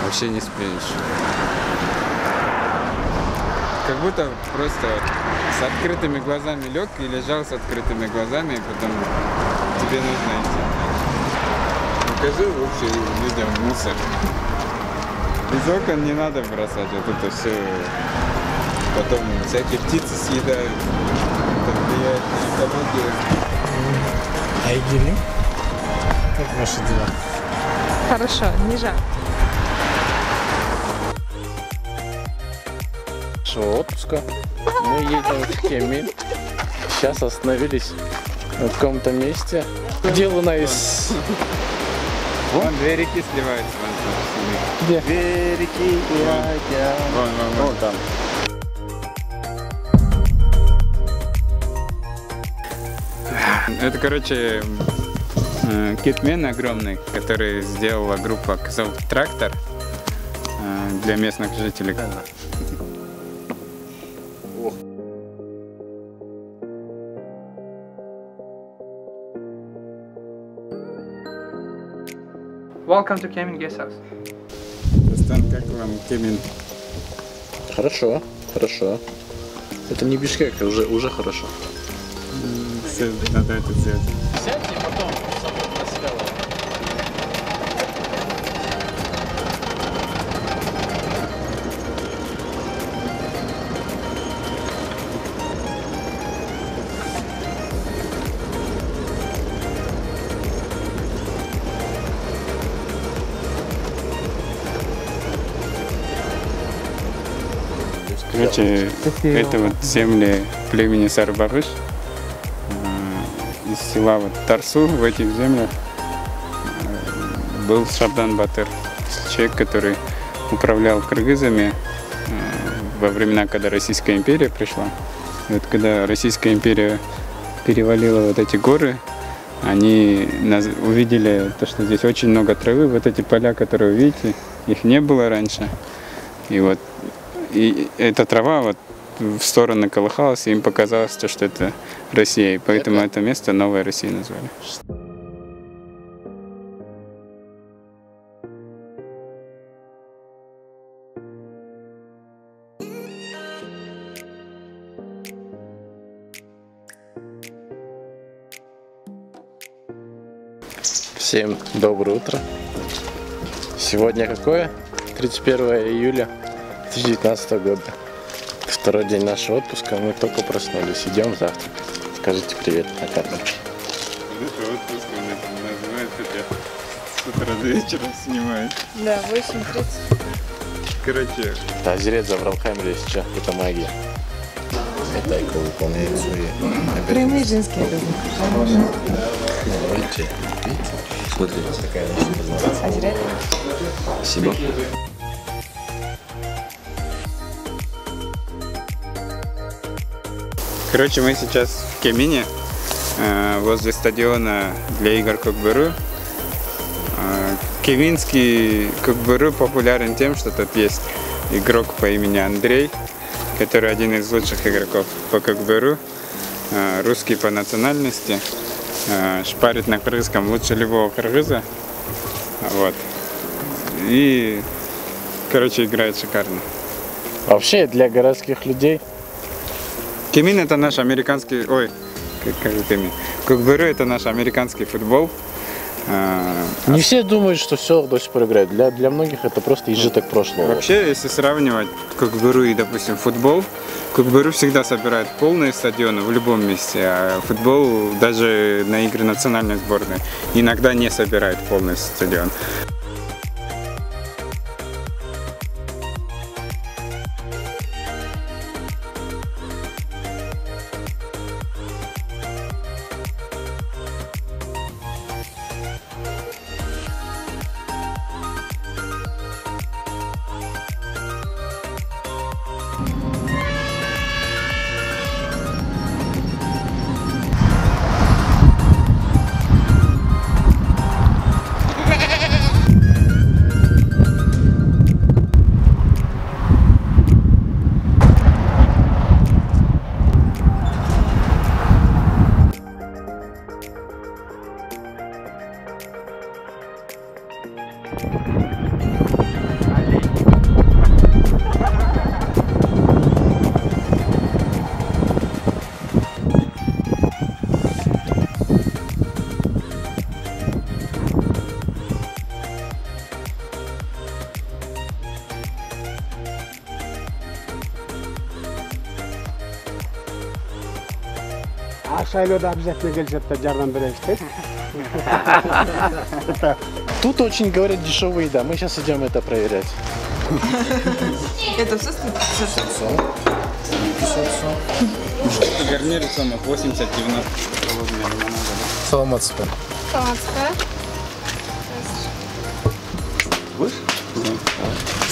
вообще не спишь. Как будто просто с открытыми глазами лег и лежал с открытыми глазами, и потом тебе нужно идти. Покажи лучше людям мусор. Из окон не надо бросать, вот это все. Потом всякие птицы съедают. Это влияет на экологию. Айгили, как ваши дела? Хорошо, не жарко. Отпуска. Мы едем в Кемин. Сейчас остановились в каком-то месте, где луна из... Вон две реки сливаются. Где? Две реки и океан. Вон там. Это, короче, китмен огромный, который сделала группа Трактор для местных жителей. Welcome to Kemin Guest House. Стан, как вам Кемин? Хорошо, хорошо. Это не Бишкек, уже хорошо. Все, надо это сделать. Сядьте потом на себя. Короче, это вот земли племени Сарбагыш. Из села вот Тарсу в этих землях был Шабдан Батыр, человек, который управлял кыргызами во времена, когда Российская империя пришла. И вот когда Российская империя перевалила вот эти горы, они увидели то, что здесь очень много травы. Вот эти поля, которые вы видите, их не было раньше. И вот и эта трава вот в сторону колыхалась, и им показалось, что это Россия. И поэтому это место Новая Россия назвали. Всем доброе утро. Сегодня какое? 31 июля 2019 года. Это второй день нашего отпуска. Мы только проснулись. Идем завтрак. Скажите привет на камеру. Это отпуск, называется, с утра до вечера снимает. Да, 8:30. Короче, Азерет забрал камеру, если что. Это магия. Тайка выполняет свои Прямые женские обязанности. Видите? Смотрите. Такая Азерет. Спасибо. короче, мы сейчас в Кемине, возле стадиона для игр Кокберу. Кеминский Кокберу популярен тем, что тут есть игрок по имени Андрей, который один из лучших игроков по Кокберу, русский по национальности, шпарит на кыргызском лучше любого кыргыза. Вот. И, короче, играет шикарно. Вообще, для городских людей... Кемин это наш американский... Ой, как же Кемин? Кокберу это наш американский футбол. Не все думают, что все до сих пор играют. Для многих это просто изжиток прошлого. Вообще, если сравнивать Кокберу и, допустим, футбол, Кокберу всегда собирает полные стадионы в любом месте, а футбол даже на игры национальной сборной иногда не собирает полный стадион. Тут очень, говорят, дешевая еда. Мы сейчас идем это проверять. Это все Гарнир сомов 80-90. Саламатспен.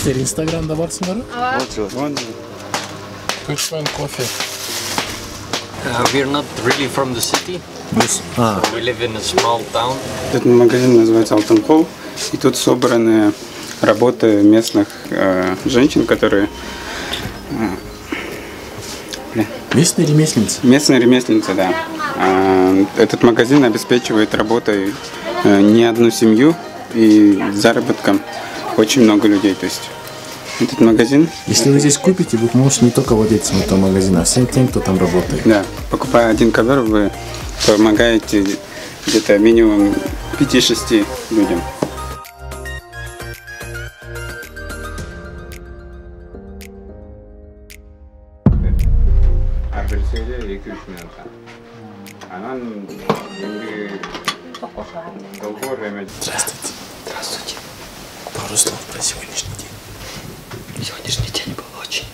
Сер Инстаграмда барсыңдар ма? Вон же. Which one coffee? We're not really from the city. We live in a small town. Этот магазин называется Алтынкол. И тут собраны работы местных женщин, которые... Местные ремесленницы. Местные ремесленницы, да. Этот магазин обеспечивает работой не одну семью и заработком очень много людей. То есть этот магазин... Если вы здесь купите, вы можете не только владельцам этого магазина, а всем тем, кто там работает. Да, покупая один ковер, вы помогаете где-то минимум 5-6 людям. Здравствуйте. Здравствуйте. Пару слов про сегодняшний день. Сегодняшний день был очень